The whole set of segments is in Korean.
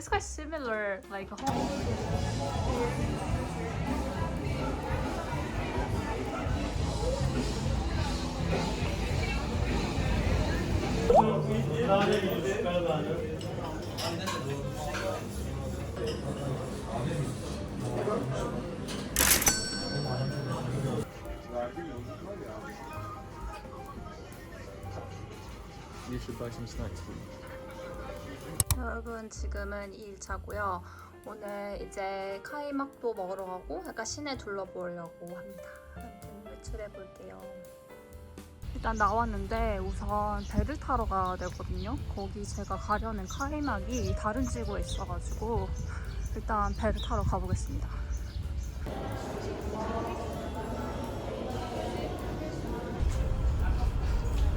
It's quite similar, like home. You should buy some snacks for me. 여러분 지금은 2일차고요. 오늘 이제 카이막도 먹으러 가고 약간 시내 둘러보려고 합니다. 아무튼 외출해 볼게요. 일단 나왔는데 우선 배를 타러 가야 되거든요. 거기 제가 가려는 카이막이 다른 지구에 있어가지고 일단 배를 타러 가보겠습니다.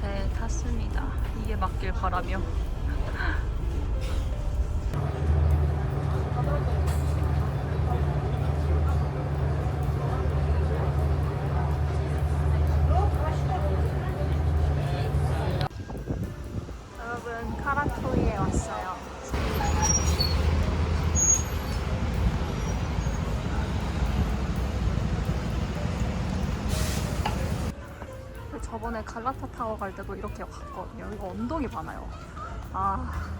배 탔습니다. 이게 맞길 바라며. 여러분 카라토이에 왔어요. 저번에 갈라타 타워 갈 때도 이렇게 갔거든요. 이거 언덕이 많아요. 아.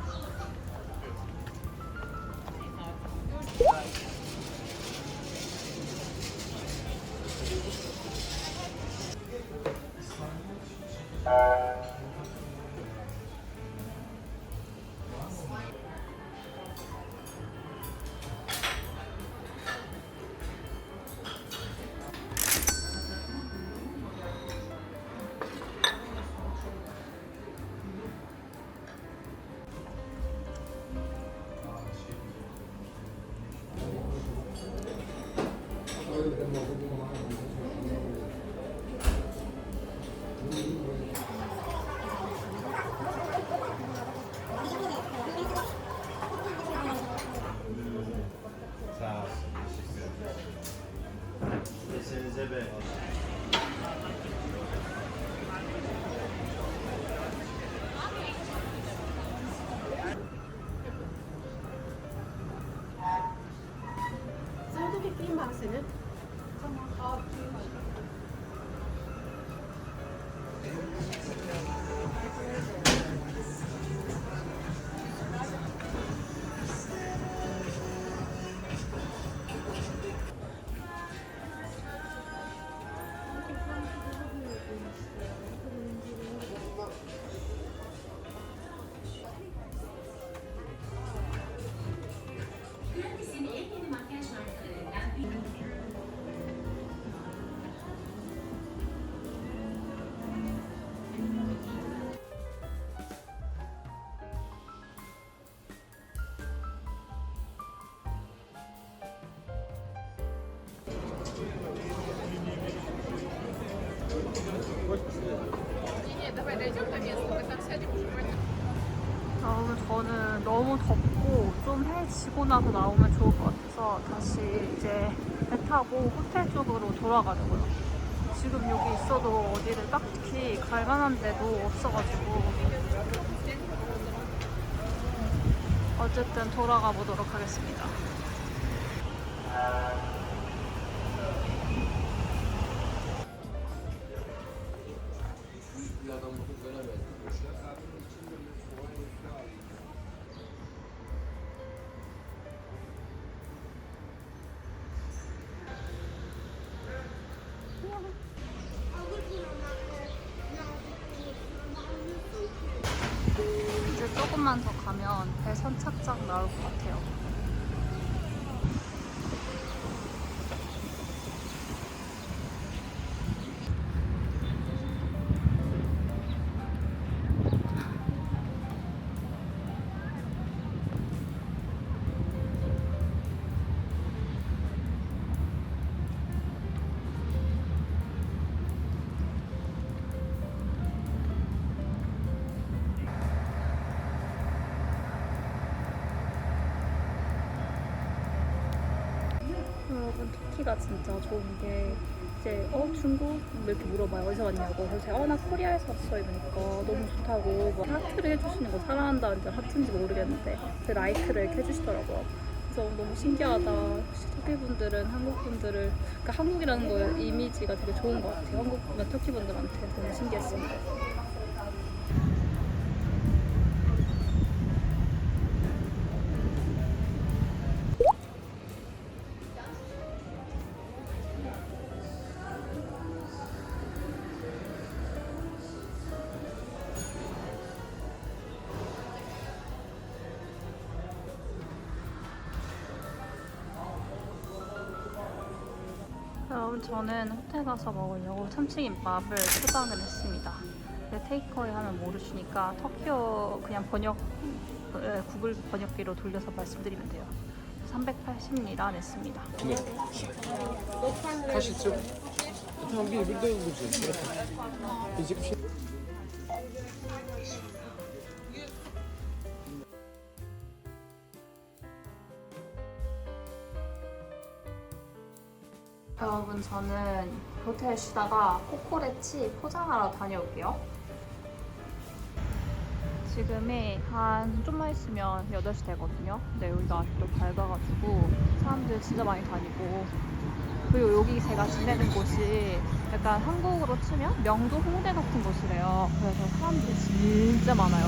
여러분 저는 너무 덥고 좀 해지고 나서 나오면 좋을 것 같아서 다시 이제 배 타고 호텔 쪽으로 돌아가려고요. 지금 여기 있어도 어디를 딱히 갈 만한 데도 없어가지고 어쨌든 돌아가 보도록 하겠습니다. 이제 조금만 더 가면 배 선착장 나올 것 같아요. 여러분 터키가 진짜 좋은 게 이제 중국? 이렇게 물어봐요. 어디서 왔냐고. 그래서 제가 나 코리아에서 왔어 이러니까 너무 좋다고 뭐 하트를 해주시는 거 사랑한다는지 하트인지 모르겠는데 그 라이크를 이렇게 해주시더라고요. 그래서 너무 신기하다. 터키 분들은 한국 분들을 그러니까 한국이라는 거 이미지가 되게 좋은 것 같아요. 한국 터키 분들한테 너무 신기했습니다. 여러분 저는 호텔 가서 먹으려고 참치김밥을 포장을 했습니다. 근데 테이크어웨이 하면 모르시니까 터키어 그냥 구글 번역기로 돌려서 말씀드리면 돼요. 380리라 냈습니다. Kaşıkçı. Tamam bir de vuracağız. Yiyecek bir şey. 여러분 저는 호텔 쉬다가 코코레치 포장하러 다녀올게요. 지금이 한 좀만 있으면 8시 되거든요. 근데 여기가 아직도 밝아가지고 사람들 진짜 많이 다니고, 그리고 여기 제가 지내는 곳이 약간 한국으로 치면 명동 홍대 같은 곳이래요. 그래서 사람들이 진짜 많아요.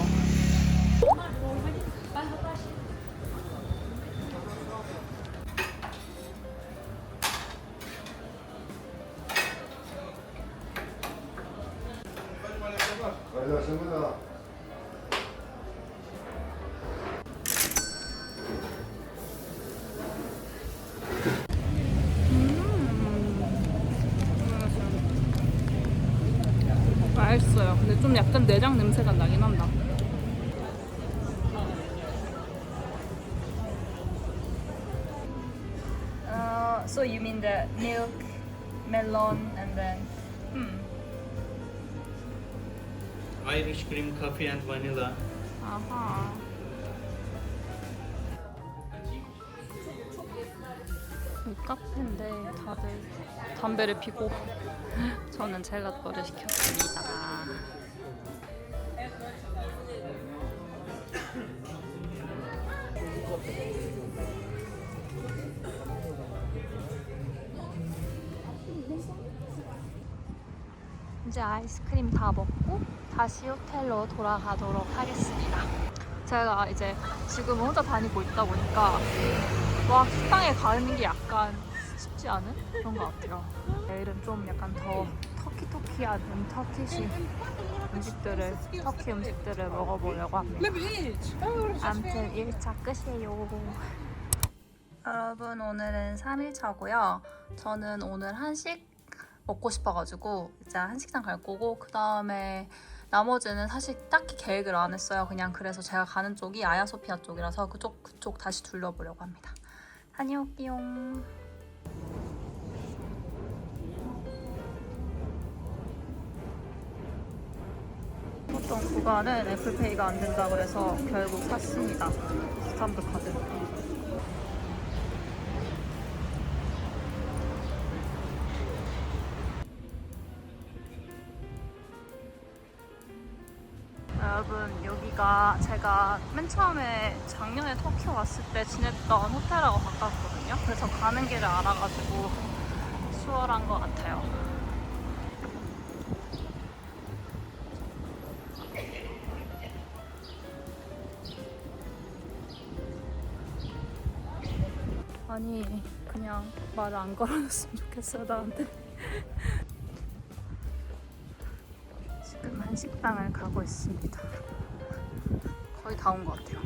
맛있어요. 근데 좀 약간 내장 냄새가 나긴 한다. So you mean the milk, melon, and then Irish cream coffee and vanilla. 아하. 이 카페인데 다들 담배를 피고 저는 젤라또를 시켰습니다. 이제 아이스크림 다 먹고 다시 호텔로 돌아가도록 하겠습니다. 제가 이제 지금 혼자 다니고 있다 보니까 막 식당에 가는 게 약간 쉽지 않은 그런 것 같아요. 내일은 좀 약간 더 터키한 터키 음식들을 먹어보려고 합니다. 아무튼 1차 끝이에요. 여러분 오늘은 3일차고요. 저는 오늘 한식 먹고 싶어가지고 이제 한식당 갈 거고, 그 다음에 나머지는 사실 딱히 계획을 안 했어요. 그냥 그래서 제가 가는 쪽이 아야소피아 쪽이라서 그쪽 다시 둘러보려고 합니다. 다녀올게요. 어떤 구간은 애플페이가 안 된다 그래서 결국 샀습니다. 스탬프 카드. 여러분 여기가 제가 맨 처음에 작년에 터키 왔을 때 지냈던 호텔하고 가깝거든요. 그래서 가는 길을 알아가지고 수월한 것 같아요. 아니 그냥 말을 안 걸어줬으면 좋겠어요 나한테. 지금 한식당을 가고 있습니다. 거의 다 온 것 같아요.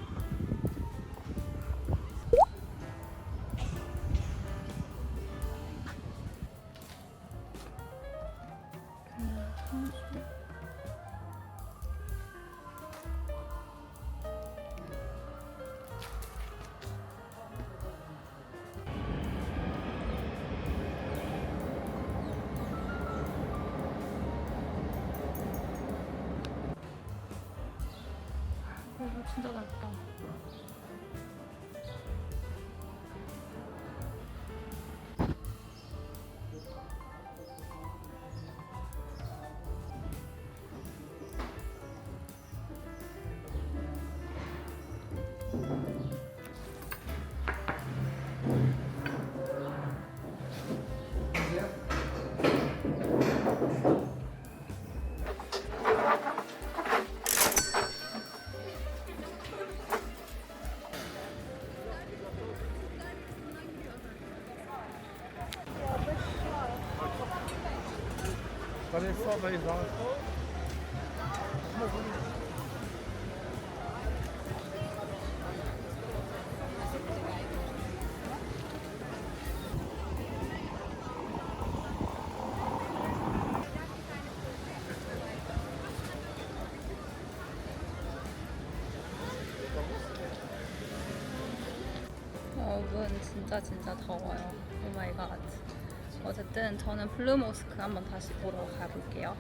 진짜 넓다. Allez, fort, allez, va. 여러분 진짜 더워요. 오 마이 갓. 어쨌든 저는 블루 모스크 한번 다시 보러 가볼게요.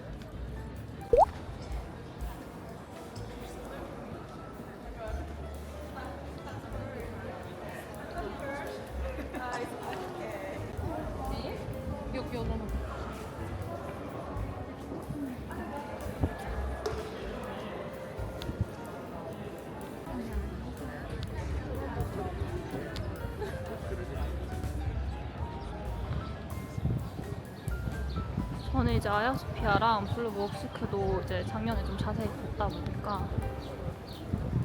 저는 이제 아야소피아랑 블루 모스크도 이제 작년에 좀 자세히 봤다 보니까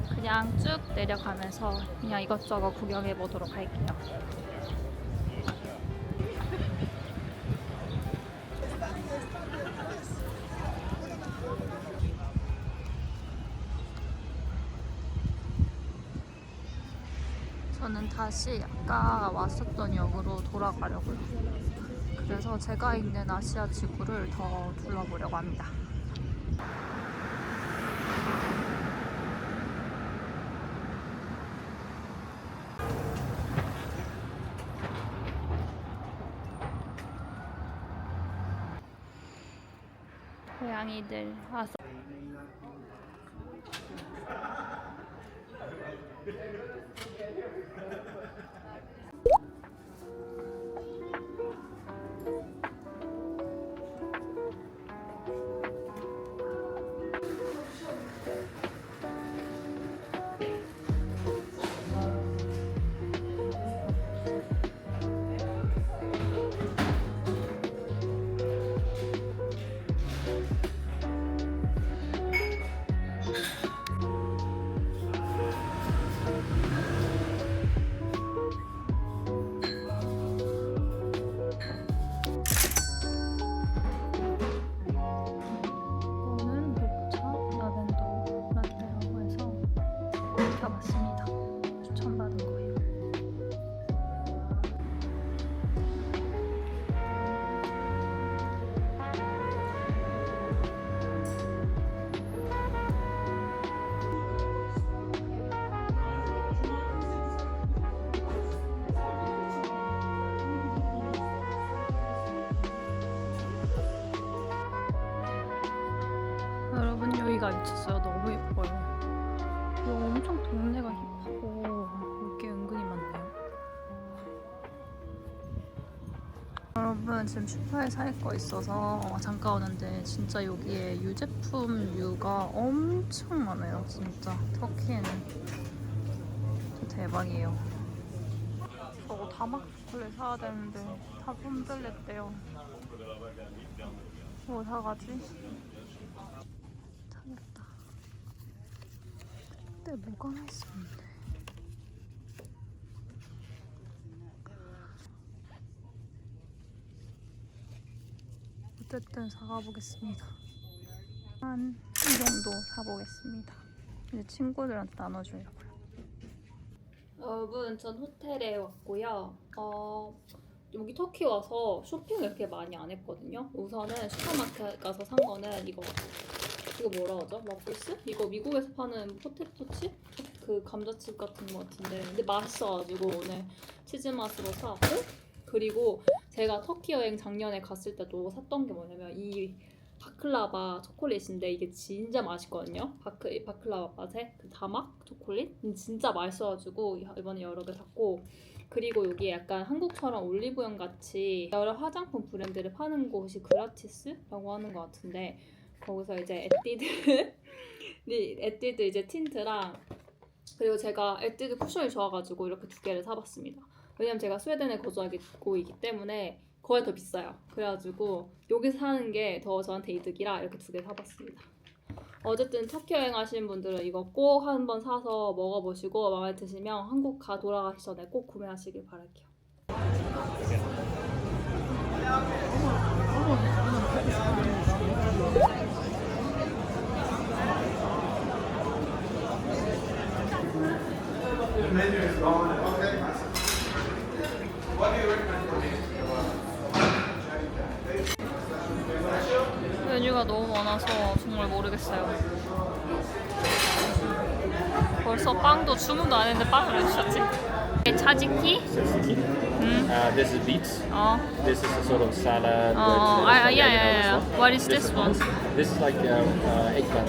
그냥 쭉 내려가면서 그냥 이것저것 구경해 보도록 할게요. 저는 다시 아까 왔었던 역으로 돌아가려고요. 그래서 제가 있는 아시아 지구를 더 둘러보려고 합니다. 고양이들 와서 이거는 녹차 라벤더 라떼라고 해서 시켜봤습니다. 추천받은 거예요. 여러분 여기가 미쳤어요. 너무 예뻐요. 이거 엄청 동네가 힙하고 볼 게 은근히 많네요. 여러분 지금 슈퍼에 살 거 있어서 잠깐 오는데 진짜 여기에 유제품류가 엄청 많아요. 진짜 터키에는 진짜 대박이에요. 저거 다막 초콜릿 사야 되는데 다 손들렸대요. 뭐 사가지? 찾았다. 근데 뭐가 맛있었는데? 어쨌든 사가보겠습니다. 한 이 정도 사보겠습니다. 이제 친구들한테 나눠주려고요. 여러분, 전 호텔에 왔고요. 여기 터키 와서 쇼핑을 이렇게 많이 안 했거든요. 우선은 슈퍼마켓 가서 산 거는 이거 뭐라 하죠? 와플스? 이거 미국에서 파는 포테토칩? 그 감자칩 같은 거 같은데 근데 맛있어가지고 오늘 치즈 맛으로 사고, 그리고 제가 터키 여행 작년에 갔을 때도 샀던 게 뭐냐면 이 바클라바 초콜릿인데 이게 진짜 맛있거든요. 바클라바 맛의 그 다막 초콜릿? 진짜 맛있어가지고 이번에 여러 개 샀고, 그리고 여기에 약간 한국처럼 올리브영 같이 여러 화장품 브랜드를 파는 곳이 그라티스라고 하는 것 같은데, 거기서 이제 에뛰드 이제 틴트랑, 그리고 제가 에뛰드 쿠션이 좋아가지고 이렇게 두 개를 사봤습니다. 왜냐면 제가 스웨덴에 거주하고 있기 때문에 거의 더 비싸요. 그래가지고 여기서 사는 게 더 저한테 이득이라 이렇게 두 개 사봤습니다. 어쨌든 터키 여행 하시는 분들은 이거 꼭 한번 사서 먹어보시고 마음에 드시면 한국 돌아가기 전에 꼭 구매하시길 바랄게요. 메뉴가 너무 많아서 정말 모르겠어요. 벌써 빵도 주문도 안 했는데 빵을 왜 주셨지? 차지키? This is beets. 어. This is a sort of salad. Yeah. What is this one? This is like eggplant.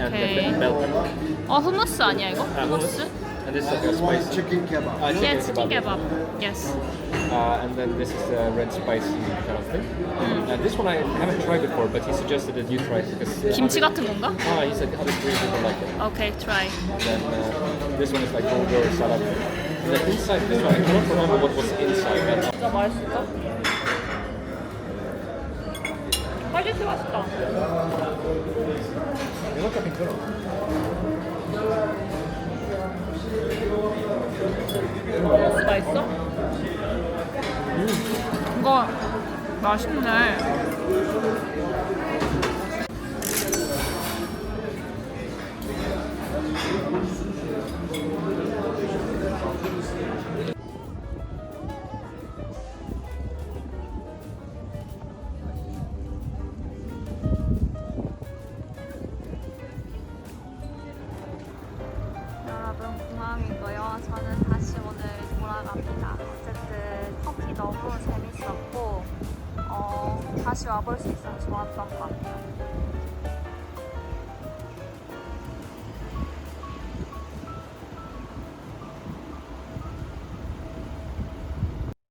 Okay. And bell pepper. 후무스 아니야 이거? 후무스? And this is like a spicy Chicken kebab. Yeah, chicken kebab. Yes. And then this is the red spicy kind of thing. This one I haven't tried before, but he suggested that you try it because. 김치 같은 건가? He said other three people like it. Okay, try. Then this one is like bulgur salad. And then inside this one, I cannot remember what was inside. But 진짜 맛있을까? 스파게티 맛있다. 이것도 괜찮아. 후무스 맛있어? 이거 맛있네. 여러분 공항이고요. 저는 다시 오늘 돌아갑니다. 어쨌든 터키 너무 재밌었고 다시 와볼 수 있어서 좋았던 것 같아요.